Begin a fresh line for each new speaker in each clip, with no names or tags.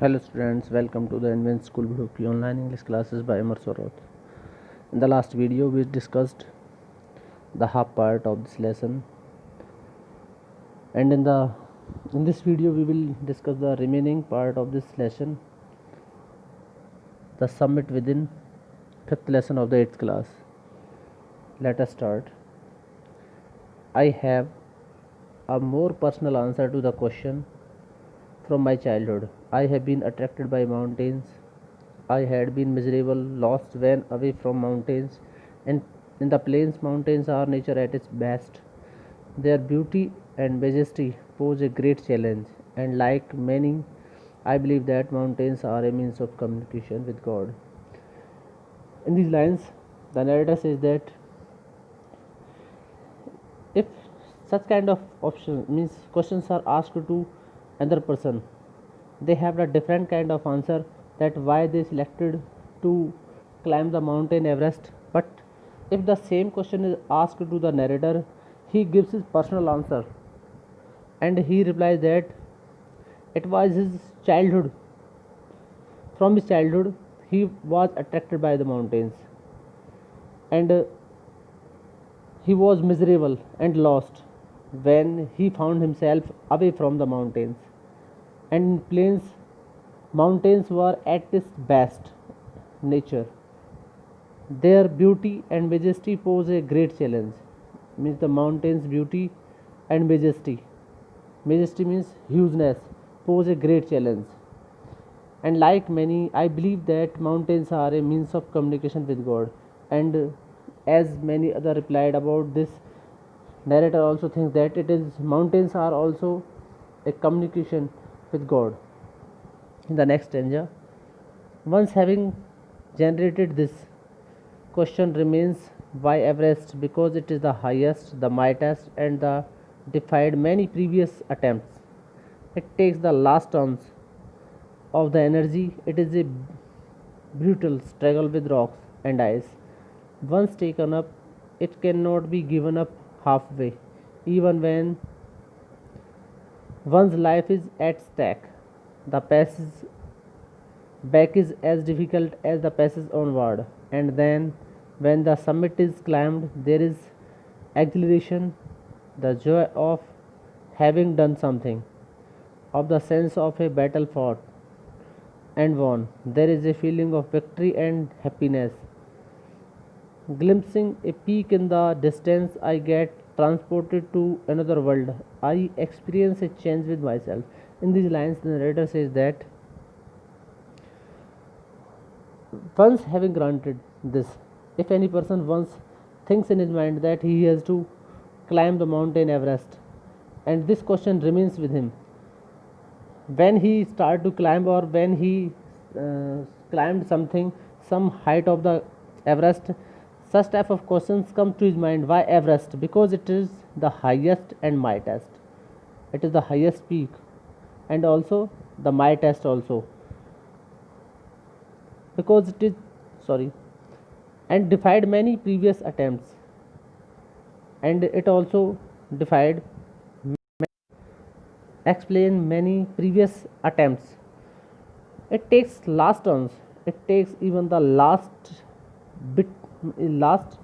Hello students, welcome to the Advanced School Bhupi online English classes by Amar Soroth. In the last video we discussed the half part of this lesson, and in this video we will discuss the remaining part of this lesson, the summit within fifth lesson of the 8th class. Let us start. I have a more personal answer to the question. From my childhood, I have been attracted by mountains. I had been miserable, lost when away from mountains, and in the plains, mountains are nature at its best. Their beauty and majesty pose a great challenge, and like many, I believe that mountains are a means of communication with God. In these lines, the narrator says that if such kind of option means questions are asked to another person, they have a different kind of answer that why they selected to climb the mountain Everest. But if the same question is asked to the narrator, he gives his personal answer and he replies that it was his childhood. From his childhood he was attracted by the mountains, and he was miserable and lost when he found himself away from the mountains. And in plains, mountains were at its best nature. Their beauty and majesty pose a great challenge. Means the mountains' beauty and majesty. Majesty means hugeness, pose a great challenge. And like many, I believe that mountains are a means of communication with God. And as many other replied about this, narrator also thinks that it is mountains are also a communication with God. In the next stanza, once having generated this, question remains why Everest? Because it is the highest, the mightiest, and the defied many previous attempts. It takes the last ounce of the energy. It is a brutal struggle with rocks and ice. Once taken up, it cannot be given up halfway, even when one's life is at stake. The passage back is as difficult as the passage onward, and then when the summit is climbed, there is exhilaration, the joy of having done something, of the sense of a battle fought and won. There is a feeling of victory and happiness. Glimpsing a peak in the distance, I get transported to another world. I experience a change with myself. In these lines, the narrator says that once having granted this, if any person once thinks in his mind that he has to climb the mountain Everest, and this question remains with him, when he start to climb or when he climbed something, some height of the Everest, such type of questions come to his mind. Why Everest? Because it is the highest and mightiest. It is the highest peak and also the mightiest also, because it is sorry and defied many previous attempts, and it also defied explain many previous attempts. It takes last ounce, it takes even the bit last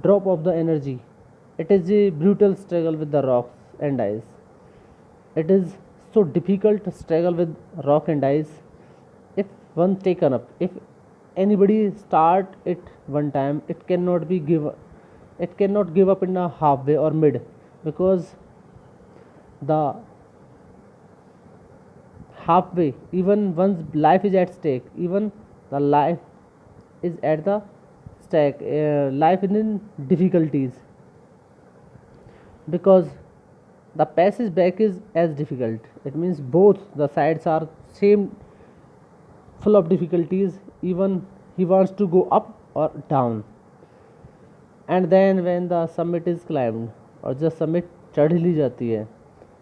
drop of the energy. It is a brutal struggle with the rocks and ice. It is so difficult to struggle with rock and ice. If one taken up, if anybody start it one time, it cannot give up in a halfway or mid, because the halfway, even one's life is at stake, even the life is at the stake, life is in difficulties, because the passage back is as difficult. It means both the sides are same full of difficulties, even he wants to go up or down. And then when the summit is climbed, or just summit चढ़ ली जाती है,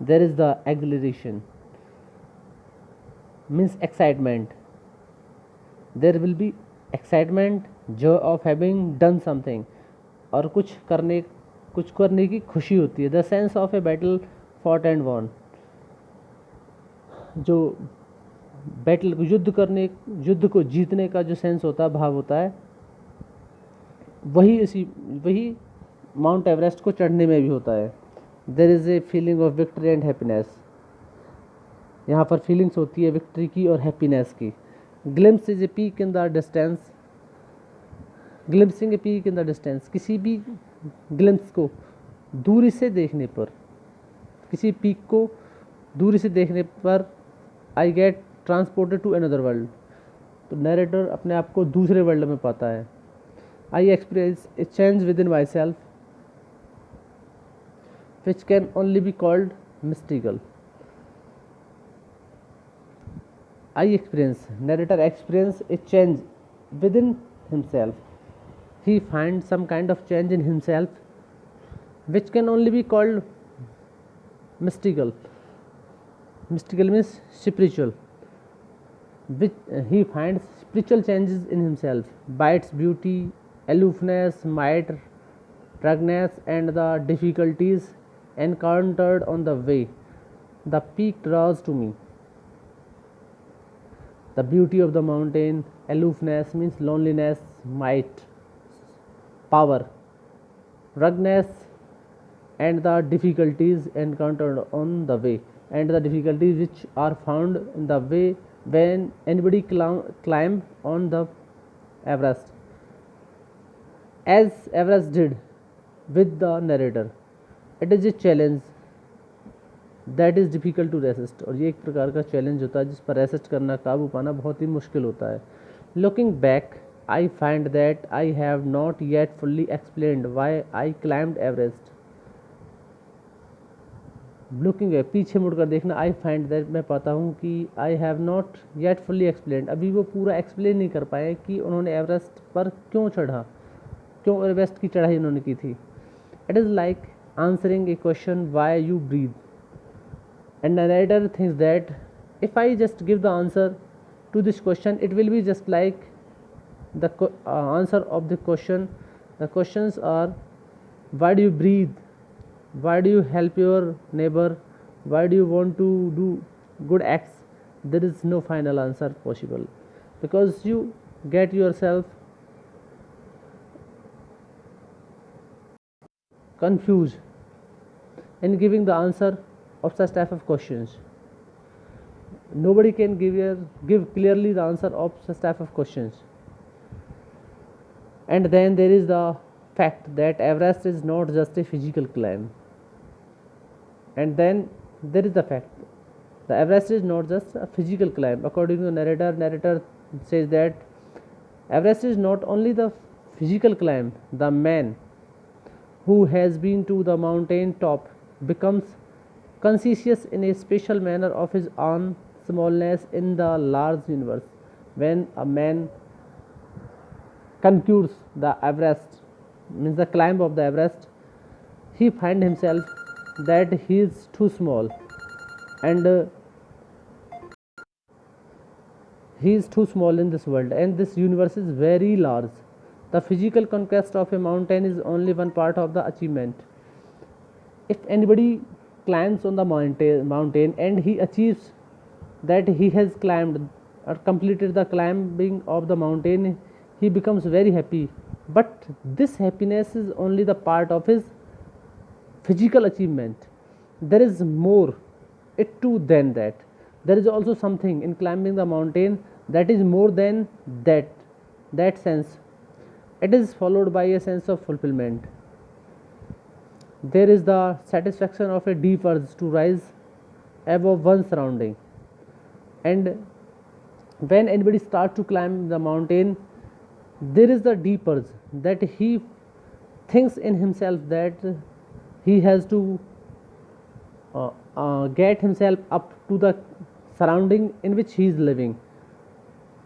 there is the exhilaration, means excitement. There will be excitement, joy of having done something, और कुछ करने की खुशी होती है. The sense of a battle fought and won. जो बैटल युद्ध को जीतने का जो सेंस होता है, भाव होता है, वही माउंट एवरेस्ट को चढ़ने में भी होता है। There is a feeling of victory and happiness. यहाँ पर फीलिंग्स होती है विक्ट्री की और हैप्पीनेस की। Glimpse is a peak in the distance. Glimpsing a peak in the distance, किसी भी ग्लिम्स को दूरी से देखने पर, किसी पीक को दूरी से देखने पर I get transported to another world. तो नरेटर अपने आप को दूसरे वर्ल्ड में पाता है। I experience a change within myself which can only be called mystical. I experience, narrator experience a change within himself. He finds some kind of change in himself which can only be called mystical. Mystical means spiritual. Which he finds spiritual changes in himself by its beauty, aloofness, might, ruggedness, and the difficulties encountered on the way. The peak draws to me. The beauty of the mountain, aloofness means loneliness, might, power, ruggedness, and the difficulties encountered on the way, and the difficulties which are found in the way when anybody climb on the Everest, as Everest did with the narrator. It is a challenge that is difficult to resist, और ये एक प्रकार का challenge होता है जिस पर resist करना, काबू पाना बहुत ही मुश्किल होता है। Looking back, I find that I have not yet fully explained why I climbed Everest. Looking back, पीछे मुड़कर देखना, I find that मैं पाता हूँ कि I have not yet fully explained, अभी वो पूरा एक्सप्लेन नहीं कर पाए कि उन्होंने एवरेस्ट पर क्यों चढ़ा, क्यों एवरेस्ट की चढ़ाई उन्होंने की थी। It is like answering a question why you breathe, and the narrator thinks that if I just give the answer to this question, it will be just like the answer of the question. The questions are, why do you breathe, why do you help your neighbor, why do you want to do good acts. There is no final answer possible because you get yourself confused in giving the answer of such type of questions. Nobody can give clearly the answer of such type of questions. And then there is the fact that Everest is not just a physical climb. And then there is the fact the Everest is not just a physical climb. According to the narrator says that Everest is not only the physical climb. The man who has been to the mountain top becomes conscious in a special manner of his own smallness in the large universe. When a man concludes the Everest, means the climb of the Everest, he finds himself that he is too small, and he is too small in this world, and this universe is very large. The physical conquest of a mountain is only one part of the achievement. If anybody climbs on the mountain and he achieves that he has climbed or completed the climbing of the mountain, he becomes very happy. But this happiness is only the part of his physical achievement. There is more it too than that. There is also something in climbing the mountain that is more than that sense. It is followed by a sense of fulfillment. There is the satisfaction of a deep urge to rise above one's surrounding. And when anybody starts to climb the mountain, there is the deep urge that he thinks in himself that he has to get himself up to the surrounding in which he is living.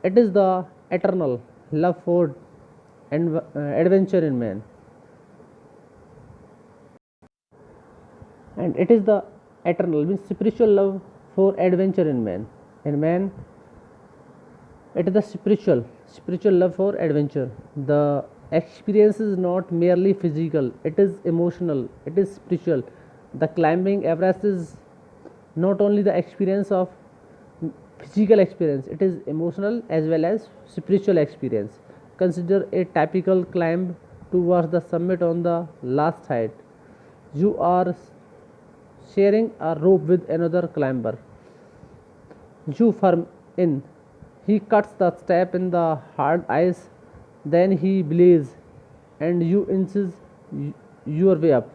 It is the eternal love for adventure in man, and it is the eternal means spiritual love for adventure in man. In man, it is the spiritual love for adventure. The experience is not merely physical, it is emotional, it is spiritual. The climbing Everest is not only the experience of physical experience, it is emotional as well as spiritual experience. Consider a typical climb towards the summit. On the last height, you are sharing a rope with another climber. You firm in. He cuts the step in the hard ice, then he believes, and you inches your way up.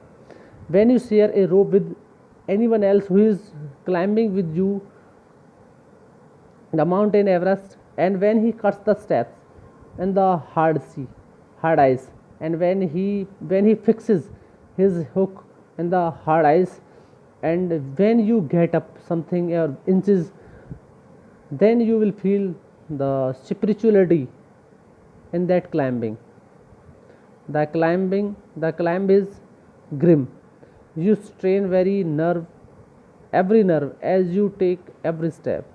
When you share a rope with anyone else who is climbing with you the mountain Everest, and when he cuts the steps in the hard ice, and when he fixes his hook in the hard ice, and when you get up something inches, then you will feel the spirituality in that climbing. The climb is grim. You strain every nerve as you take every step.